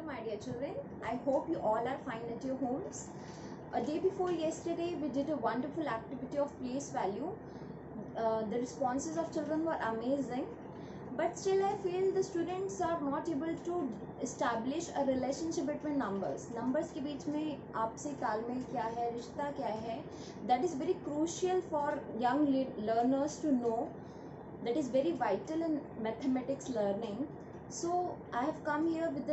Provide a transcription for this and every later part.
my dear children. I hope you all are fine at your homes. A day before yesterday, we did a wonderful activity of place value. The responses of children were amazing, but still I feel the students are not able to establish a relationship between numbers. Numbers के बीच में आपसे तालमेल क्या है, रिश्ता क्या है? That is very crucial for young learners to know. That is very vital in mathematics learning. So I have come here with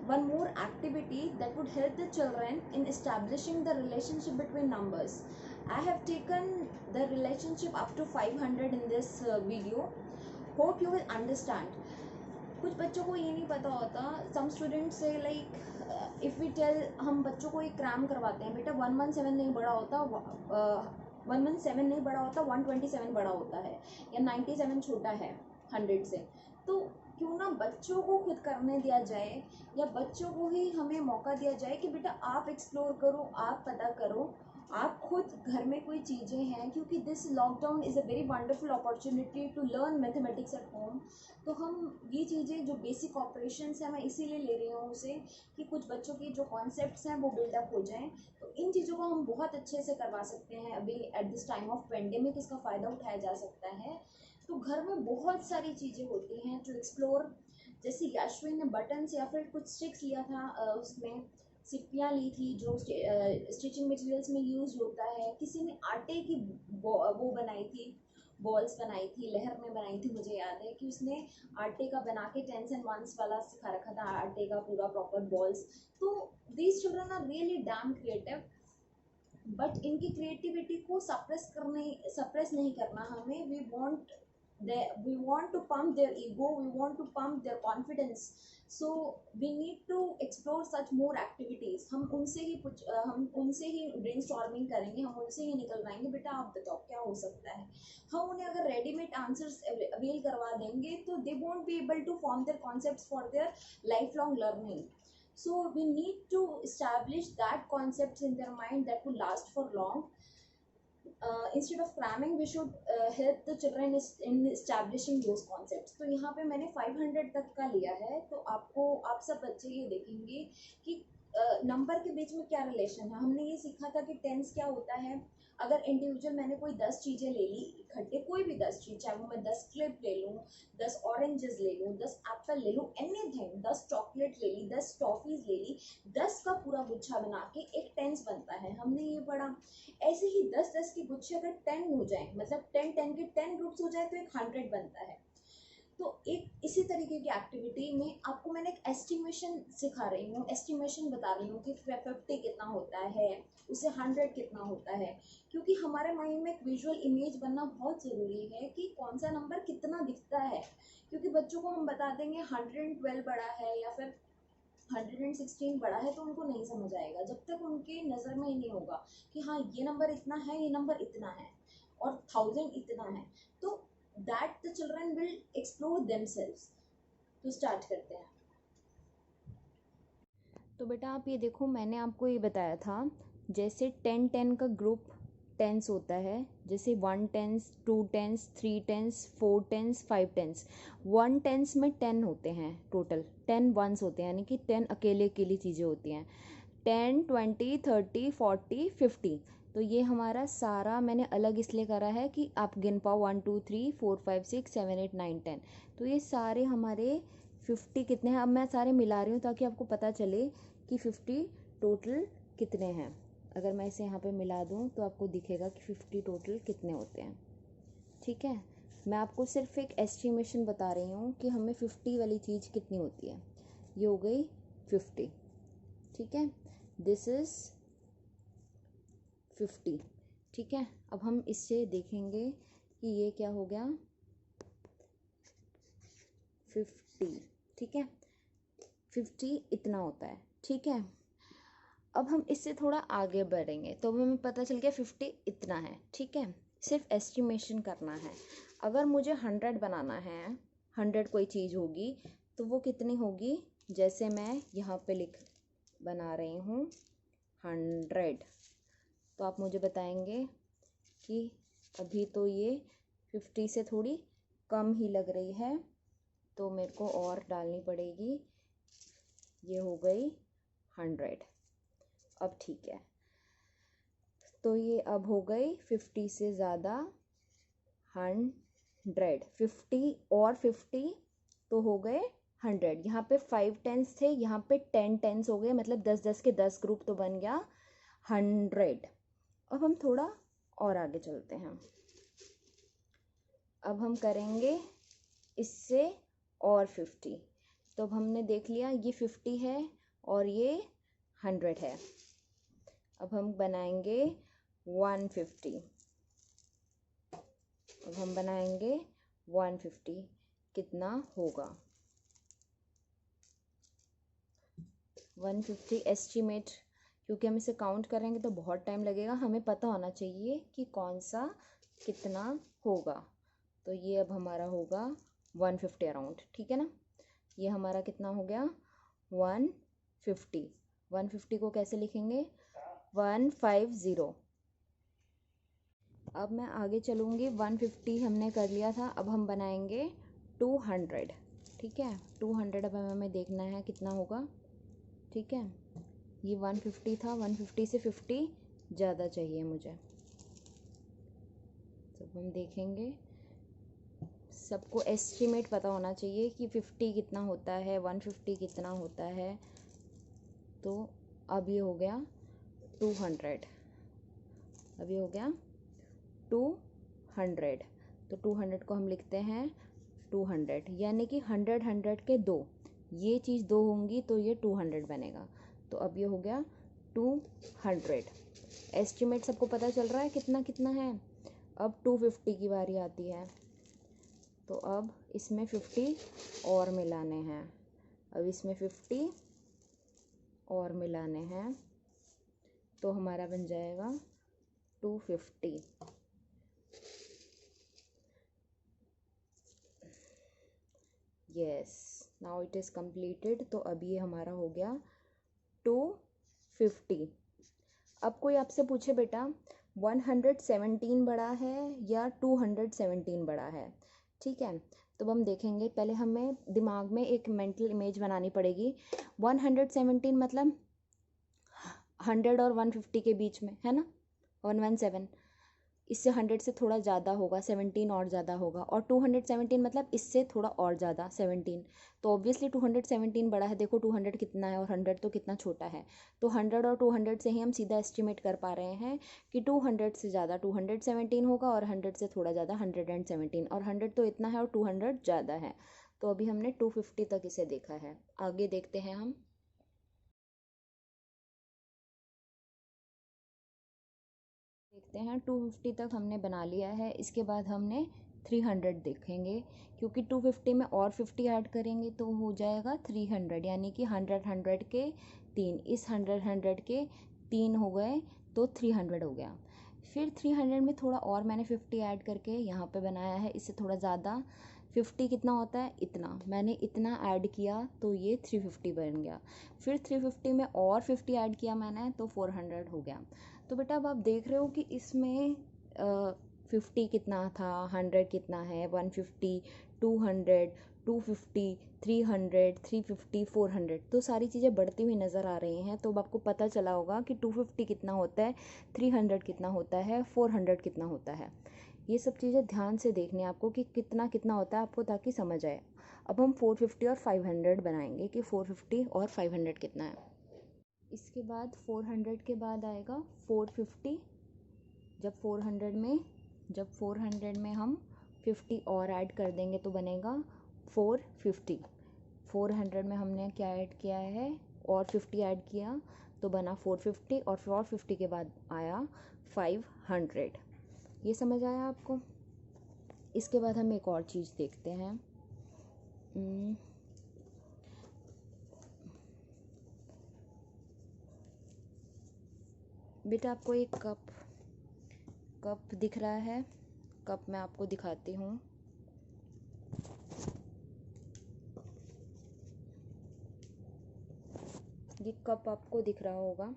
one more activity that would help the children in establishing the relationship between numbers. I have taken the relationship up to 500 in this video. Hope you will understand. कुछ बच्चों को ये नहीं पता होता. Some students say like if we tell, हम बच्चों को एक क्रैम करवाते हैं, बेटा 117 नहीं बड़ा होता, 117 नहीं बड़ा होता, 127 बड़ा होता है, या 97 छोटा है 100 से. तो क्यों ना बच्चों को खुद करने दिया जाए, या बच्चों को ही हमें मौका दिया जाए कि बेटा आप एक्सप्लोर करो, आप पता करो, आप खुद घर में कोई चीज़ें हैं, क्योंकि this lockdown is a very wonderful opportunity to learn mathematics at home. तो हम ये चीज़ें जो बेसिक ऑपरेशंस हैं, मैं इसीलिए ले रही हूँ उसे, कि कुछ बच्चों के जो कॉन्सेप्ट्स हैं वो बिल्डअप हो जाएं. तो इन चीज़ों को हम बहुत अच्छे से करवा सकते हैं. अभी at this time of pandemic इसका फ़ायदा उठाया जा सकता है. तो घर में बहुत सारी चीज़ें होती हैं टू एक्सप्लोर. जैसे याश्विन ने बटन्स या फिर कुछ स्टिक्स लिया था, उसमें सिप्पियाँ ली थी जो स्टिचिंग मटेरियल्स में यूज होता है. किसी ने आटे की वो बनाई थी, बॉल्स बनाई थी, लहर में बनाई थी. मुझे याद है कि उसने आटे का बना के 10s and 1s वाला सिखा रखा था, आटे का पूरा प्रॉपर बॉल्स. तो these children are really damn creative, but इनकी क्रिएटिविटी को सप्रेस नहीं करना हमें. We want to pump their ego, we want to pump their confidence, so we need to explore such more activities. हम उनसे ही brainstorming करेंगे, हम उनसे ही निकल पाएंगे, बेटा आप बताओ क्या हो सकता है. हम उन्हें अगर रेडीमेड आंसर्स अवेल करवा देंगे तो they won't be able to form their concepts for their lifelong learning. So we need to establish that concepts in their mind that will last for long. Instead of cramming, we should help the children in establishing those concepts. तो यहाँ पे मैंने 500 तक का लिया है. तो आप सब बच्चे ये देखेंगे कि नंबर के बीच में क्या रिलेशन है. हमने ये सीखा था कि टेंस क्या होता है. अगर इंडिविजुअल मैंने कोई 10 चीज़ें ले ली इकट्ठे, कोई भी 10 चीज़, चाहे वो मैं 10 क्लिप ले लूँ, 10 ऑरेंजेस ले लूँ, 10 एप्पल ले लूँ, एनीथिंग, 10 चॉकलेट ले ली, 10 टॉफ़ीज़ ले ली, 10 का पूरा गुच्छा बना के एक टेंस बनता है. हमने ये पढ़ा. ऐसे ही 10-10 के गुच्छे अगर 10 हो जाए, मतलब 10-10 के 10 ग्रुप्स हो जाए तो एक 100 बनता है. तो एक इसी तरीके की एक्टिविटी में आपको मैंने एक एस्टिमेशन सिखा रही हूँ, एस्टिमेशन बता रही हूँ कि 50 कितना होता है, उससे 100 कितना होता है. क्योंकि हमारे माइंड में एक विजुअल इमेज बनना बहुत ज़रूरी है कि कौन सा नंबर कितना दिखता है. क्योंकि बच्चों को हम बता देंगे 112 बड़ा है या फिर 116 बड़ा है, तो उनको नहीं समझ आएगा जब तक उनके नज़र में ही नहीं होगा कि हाँ ये नंबर इतना है, ये नंबर इतना है, और 1000 इतना है. तो that the children will explore themselves. तो स्टार्ट करते हैं. तो बेटा आप ये देखो, मैंने आपको ये बताया था जैसे 10-10 का ग्रुप टेंस होता है. जैसे 1 tense, 2 tense, 3 tense, 4 tense, 5 tense. 1 tense में 10 होते हैं टोटल, 10 वंस होते हैं, यानी कि 10 अकेले अकेली चीज़ें होती हैं. 10, 20, 30, 40, 50. तो ये हमारा सारा मैंने अलग इसलिए करा है कि आप गिन पाओ 1 2 3 4 5 6 7 8 9 10. तो ये सारे हमारे 50 कितने हैं. अब मैं सारे मिला रही हूँ ताकि आपको पता चले कि 50 टोटल कितने हैं. अगर मैं इसे यहाँ पे मिला दूँ तो आपको दिखेगा कि 50 टोटल कितने होते हैं. ठीक है, मैं आपको सिर्फ एक एस्टिमेशन बता रही हूँ कि हमें 50 वाली चीज़ कितनी होती है. ये हो गई 50. ठीक है, दिस इज़ 50. ठीक है, अब हम इससे देखेंगे कि ये क्या हो गया, 50. ठीक है, 50 इतना होता है. ठीक है, अब हम इससे थोड़ा आगे बढ़ेंगे तो हमें पता चल गया 50 इतना है. ठीक है, सिर्फ एस्टिमेशन करना है. अगर मुझे 100 बनाना है, 100 कोई चीज़ होगी तो वो कितनी होगी. जैसे मैं यहाँ पे बना रही हूँ 100, तो आप मुझे बताएंगे कि अभी तो ये 50 से थोड़ी कम ही लग रही है, तो मेरे को और डालनी पड़ेगी ये हो गई 100। अब ठीक है, तो ये अब हो गई 50 से ज़्यादा 100। 50 और 50 तो हो गए 100। यहाँ पे 5 टेंस थे, यहाँ पे 10 टेंस हो गए, मतलब 10-10 के 10 ग्रुप तो बन गया 100। अब हम थोड़ा और आगे चलते हैं। अब हम करेंगे इससे और 50। तो अब हमने देख लिया ये 50 है और ये 100 है। अब हम बनाएंगे 150। अब हम बनाएंगे 150। कितना होगा? 150 एस्टीमेट, क्योंकि हम इसे काउंट करेंगे तो बहुत टाइम लगेगा, हमें पता होना चाहिए कि कौन सा कितना होगा। तो ये अब हमारा होगा 150 अराउंड, ठीक है ना। ये हमारा कितना हो गया 150। 150 को कैसे लिखेंगे? 150। अब मैं आगे चलूँगी। 150 हमने कर लिया था, अब हम बनाएंगे 200, ठीक है। 200 अब हमें देखना है कितना होगा, ठीक है। ये 150 था, 150 से 50 ज़्यादा चाहिए मुझे। तो हम देखेंगे, सबको एस्टिमेट पता होना चाहिए कि 50 कितना होता है, 150 कितना होता है। तो अब ये हो गया 200। अब ये हो गया 200। तो 200 को हम लिखते हैं 200, यानी कि 100 के दो, ये चीज़ दो होंगी तो ये 200 बनेगा। तो अब ये हो गया 200। एस्टिमेट सबको पता चल रहा है कितना कितना है। अब 250 की बारी आती है, तो अब इसमें 50 और मिलाने हैं। अब इसमें 50 और मिलाने हैं, तो हमारा बन जाएगा 250। Yes, now it is completed. तो अब ये हमारा हो गया 250। अब कोई आपसे पूछे बेटा 117 बड़ा है या 217 बड़ा है, ठीक है। तो हम देखेंगे, पहले हमें दिमाग में एक मेंटल इमेज बनानी पड़ेगी। 117 मतलब 100 और 150 के बीच में है ना, 117। इससे 100 से थोड़ा ज़्यादा होगा, 17 और ज़्यादा होगा। और 217 मतलब इससे थोड़ा और ज़्यादा 17। तो ऑब्वियसली 217 बड़ा है। देखो 200 कितना है और 100 तो कितना छोटा है। तो 100 और 200 से ही हम सीधा एस्टिमेट कर पा रहे हैं कि 200 से ज़्यादा 217 होगा और 100 से थोड़ा ज़्यादा 117। और 100 तो इतना है और 200 ज़्यादा है। तो अभी हमने 250 तक इसे देखा है। आगे देखते हैं हम। देखते हैं 250 तक हमने बना लिया है। इसके बाद हमने 300 देखेंगे, क्योंकि 250 में और 50 ऐड करेंगे तो हो जाएगा 300, यानी कि 100 के 3, इस 100 के 3 हो गए तो 300 हो गया। फिर 300 में थोड़ा और मैंने 50 ऐड करके यहाँ पे बनाया है, इससे थोड़ा ज़्यादा। 50 कितना होता है? इतना, मैंने इतना ऐड किया तो ये 350 बन गया। फिर 350 में और 50 ऐड किया मैंने तो 400 हो गया। तो बेटा अब आप देख रहे हो कि इसमें 50 कितना था, 100 कितना है, 150, 200, 250, 300, 350, 400। तो सारी चीज़ें बढ़ती हुई नज़र आ रही हैं। तो अब आपको पता चला होगा कि 250 कितना होता है, 300 कितना होता है, 400 कितना होता है। ये सब चीज़ें ध्यान से देखनी है आपको कि कितना कितना होता है आपको, ताकि समझ आए। अब हम 450 और 500 बनाएंगे कि 450 और 500 कितना है। इसके बाद 400 के बाद आएगा 450। जब 400 में हम 50 और ऐड कर देंगे तो बनेगा 450। 400 में हमने क्या ऐड किया है और 50 ऐड किया तो बना 450, और 450 के बाद आया 500। ये समझ आया आपको? इसके बाद हम एक और चीज़ देखते हैं। बेटा आपको एक कप दिख रहा है? कप मैं आपको दिखाती हूँ। ये कप आपको दिख रहा होगा,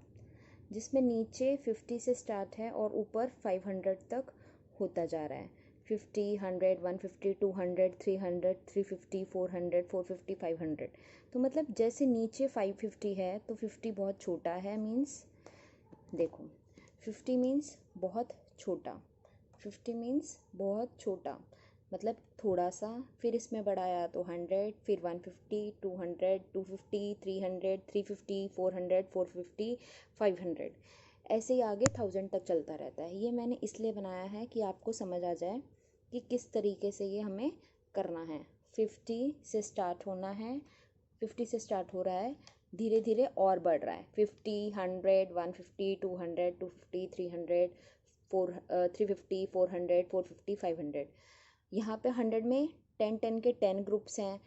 जिसमें नीचे 50 से स्टार्ट है और ऊपर 500 तक होता जा रहा है। 50, 100, 150, 200, 300, 350, 400, 450, 500। तो मतलब जैसे नीचे 550 है तो 50 बहुत छोटा है, मीन्स देखो 50 मीन्स बहुत छोटा, 50 मीन्स बहुत छोटा मतलब थोड़ा सा, फिर इसमें बढ़ाया तो 100, फिर 150, 200, 250, 300, 350, 400, 450, 500, ऐसे ही आगे 1000 तक चलता रहता है। ये मैंने इसलिए बनाया है कि आपको समझ आ जाए कि किस तरीके से ये हमें करना है। 50 से स्टार्ट होना है, 50 से स्टार्ट हो रहा है, धीरे धीरे और बढ़ रहा है, 50, 100, 150, 200, 250, 300, 350, 400, 450, 500। यहाँ पे 100 में 10 के 10 ग्रुप्स हैं,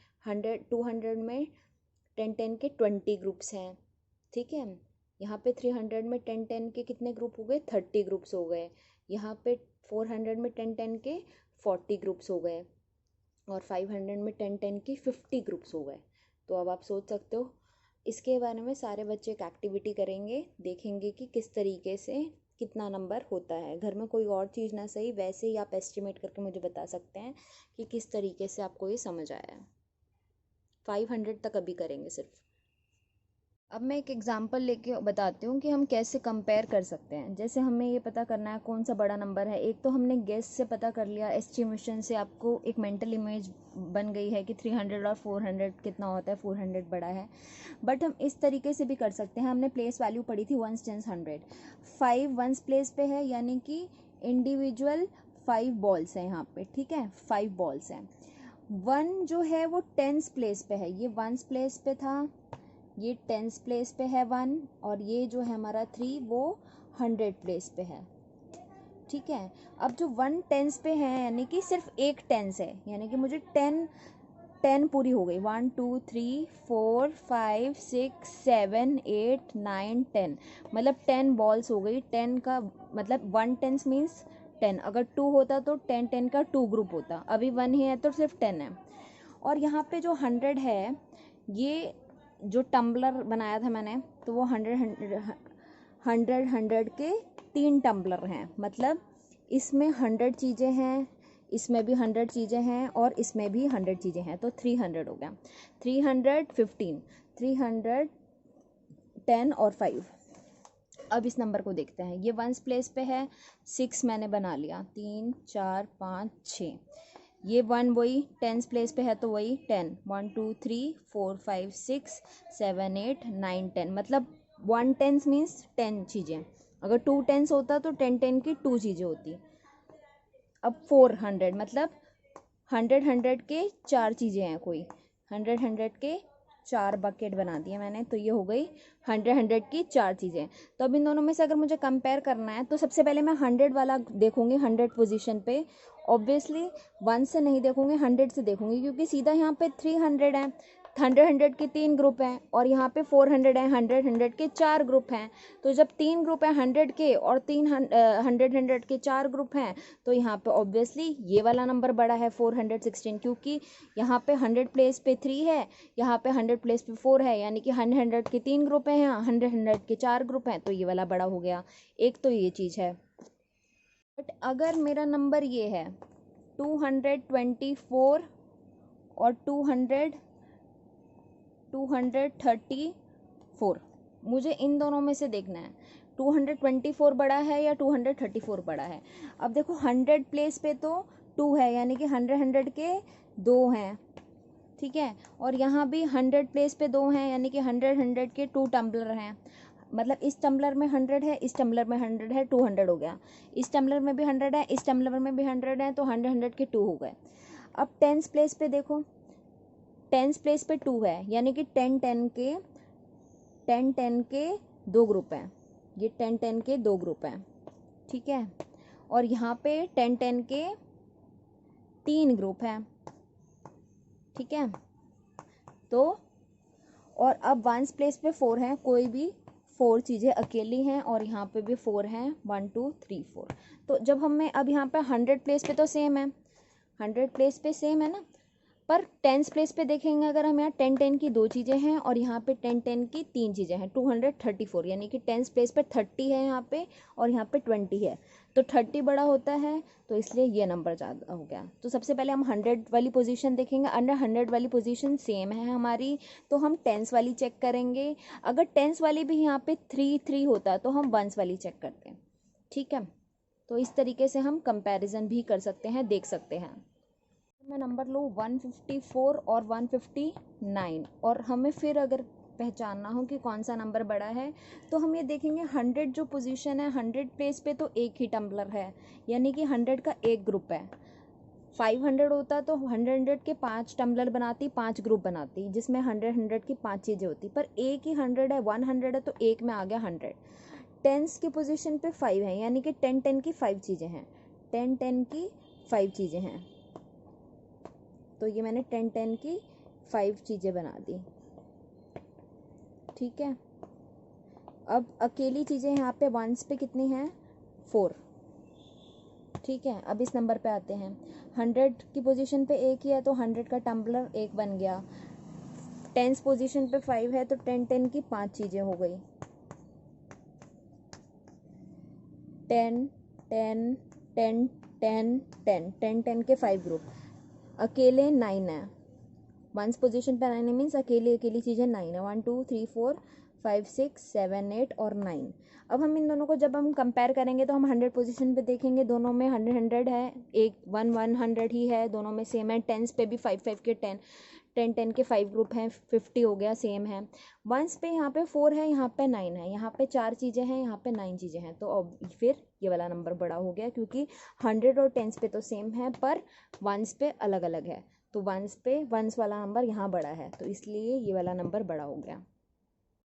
200 में 10 के 20 ग्रुप्स हैं, ठीक है। यहाँ पे 300 में 10 के कितने ग्रुप हो गए, 30 ग्रुप्स हो गए। यहाँ पे 400 में 10 के 40 ग्रुप्स हो गए, और 500 में 10 के 50 ग्रुप्स हो गए। तो अब आप सोच सकते हो इसके बारे में सारे बच्चे एक एक्टिविटी करेंगे, देखेंगे कि किस तरीके से कितना नंबर होता है। घर में कोई और चीज़ ना सही, वैसे ही आप एस्टिमेट करके मुझे बता सकते हैं कि किस तरीके से आपको ये समझ आया है। 500 तक अभी करेंगे सिर्फ। अब मैं एक एग्जांपल लेके बताती हूँ कि हम कैसे कंपेयर कर सकते हैं। जैसे हमें ये पता करना है कौन सा बड़ा नंबर है। एक तो हमने गेस से पता कर लिया, एस्टिमेशन से आपको एक मेंटल इमेज बन गई है कि 300 और 400 कितना होता है, 400 बड़ा है। बट हम इस तरीके से भी कर सकते हैं। हमने प्लेस वैल्यू पढ़ी थी 1s 10s 100, 5 1s प्लेस पे है, यानी कि इंडिविजुअल 5 बॉल्स हैं यहाँ पे, ठीक है, 5 बॉल्स हैं। 1 जो है वो 10s प्लेस पे है, ये 1s प्लेस पे था, ये 10s प्लेस पे है 1, और ये जो है हमारा 3 वो 100 प्लेस पे है, ठीक है। अब जो 1 10s पे है यानी कि सिर्फ एक 10s है, यानी कि मुझे 10 पूरी हो गई, 1 2 3 4 5 6 7 8 9 10, मतलब 10 बॉल्स हो गई। 10 का मतलब 1 10s मीन्स 10, अगर 2 होता तो 10 10 का 2 ग्रुप होता, अभी 1 ही है तो सिर्फ 10 है। और यहाँ पे जो 100 है, ये जो टम्बलर बनाया था मैंने, तो वो 100 के 3 टम्बलर हैं, मतलब इसमें 100 चीज़ें हैं, इसमें भी 100 चीज़ें हैं, और इसमें भी 100 चीज़ें हैं, तो 300 हो गया। 315, 310 और 5। अब इस नंबर को देखते हैं। ये 1s प्लेस पे है, 6 मैंने बना लिया, 3 4 5 6। ये 1 वही 10s प्लेस पे है तो वही 10, 1 2 3 4 5 6 7 8 9 10, मतलब 1 10s मीन्स 10 चीज़ें। अगर 2 10s होता तो 10 10 की 2 चीज़ें होती। अब 400 मतलब 100 के 4 चीज़ें हैं कोई, 100 के 4 बकेट बना दिए मैंने, तो ये हो गई 100 की 4 चीज़ें। तो अब इन दोनों में से अगर मुझे कंपेयर करना है तो सबसे पहले मैं 100 वाला देखूंगी, 100 पोजीशन पे। ऑब्वियसली 1 से नहीं देखूंगी, 100 से देखूंगी, क्योंकि सीधा यहाँ पे 300 है, 100 के 3 ग्रुप हैं, और यहाँ पे 400 है, 100 के 4 ग्रुप हैं। तो जब 3 ग्रुप हैं 100 के और 100 के 4 ग्रुप हैं, तो यहाँ पे ऑब्वियसली ये वाला नंबर बड़ा है 416, क्योंकि यहाँ पे 100 प्लेस पे 3 है, यहाँ पे 100 प्लेस पे 4 है, यानी कि 100 के 3 ग्रुप हैं, यहाँ 100 के 4 ग्रुप हैं, तो ये वाला बड़ा हो गया। एक तो ये चीज़ है। बट अगर मेरा नंबर ये है 224 और 234, मुझे इन दोनों में से देखना है 224 बड़ा है या 234 बड़ा है। अब देखो 100 प्लेस पे तो 2 है, यानी कि 100 के 2 हैं, ठीक है, और यहाँ भी 100 प्लेस पे 2 हैं, यानी कि 100 के 2 टम्बलर हैं, मतलब इस टम्बलर में 100 है, इस टम्बलर में 100 है, 200 हो गया। इस टम्बलर में भी 100 है, इस टम्बलर में भी 100 है, तो 100 के 2 हो गए। अब 10s प्लेस पे देखो, 10s प्लेस पे 2 है, यानी कि 10 10 के 2 ग्रुप हैं, ये 10 10 के 2 ग्रुप हैं, ठीक है, और यहाँ पे 10 10 के 3 ग्रुप हैं, ठीक है। तो और अब 1s प्लेस पे 4 हैं, कोई भी 4 चीज़ें अकेली हैं, और यहाँ पे भी 4 हैं, 1 2 3 4। तो जब हमें अब यहाँ पे 100 प्लेस पे तो सेम है, 100 प्लेस पे सेम है ना, पर टेंस प्लेस पे देखेंगे अगर हम यहाँ 10 की 2 चीज़ें हैं और यहाँ पे 10 की 3 चीज़ें हैं, 234, यानी कि टेंस प्लेस पे 30 है यहाँ पे और यहाँ पे 20 है, तो 30 बड़ा होता है, तो इसलिए ये नंबर ज़्यादा हो गया। तो सबसे पहले हम 100 वाली पोजीशन देखेंगे। अंडर 100 वाली पोजीशन सेम है हमारी, तो हम टेंस वाली चेक करेंगे। अगर टेंस वाली भी यहाँ पे 3 होता तो हम वंस वाली चेक करते हैं, ठीक है। तो इस तरीके से हम कंपैरिजन भी कर सकते हैं, देख सकते हैं। मैं नंबर लूँ 154 और 159, और हमें फिर अगर पहचानना हो कि कौन सा नंबर बड़ा है, तो हम ये देखेंगे 100 जो पोजीशन है 100 प्लेस पे तो एक ही टम्बलर है, यानी कि 100 का एक ग्रुप है। 500 होता तो 100 के 5 टम्बलर बनाती, 5 ग्रुप बनाती, जिसमें 100 की 5 चीज़ें होती, पर एक ही 100 है, 100 है, तो एक में आ गया 100। टेंस की पोजीशन पे 5 है, यानी कि 10 की 5 चीज़ें हैं, 10 की 5 चीज़ें हैं, तो ये मैंने 10 की 5 चीज़ें बना दी, ठीक है। अब अकेली चीज़ें यहाँ पे वंस पे कितनी हैं, 4, ठीक है। अब इस नंबर पे आते हैं, 100 की पोजीशन पे एक ही है, तो 100 का टम्बलर एक बन गया। टेंस पोजीशन पे 5 है, तो 10 की 5 चीज़ें हो गई, 10 10 10 10 10 10 10 के 5 ग्रुप। अकेले 9 है, वंस पोजीशन पे 9 मीन्स अकेली चीज़ें 9 है, 1 2 3 4 5 6 7 8 और 9। अब हम इन दोनों को जब हम कंपेयर करेंगे तो हम 100 पोजीशन पे देखेंगे, दोनों में 100 है, एक 100 ही है, दोनों में सेम है। टेंस पे भी 5 के 10 के 5 ग्रुप हैं, 50 हो गया, सेम है। वंस पे यहाँ पे 4 है, यहाँ पे 9 है, यहाँ पे 4 चीज़ें हैं, यहाँ पे 9 चीज़ें हैं, तो अब फिर ये वाला नंबर बड़ा हो गया, क्योंकि 100 और टेंस पे तो सेम है, पर वंस पे अलग अलग है, तो वंस पे वंस वाला नंबर यहाँ बड़ा है, तो इसलिए ये वाला नंबर बड़ा हो गया।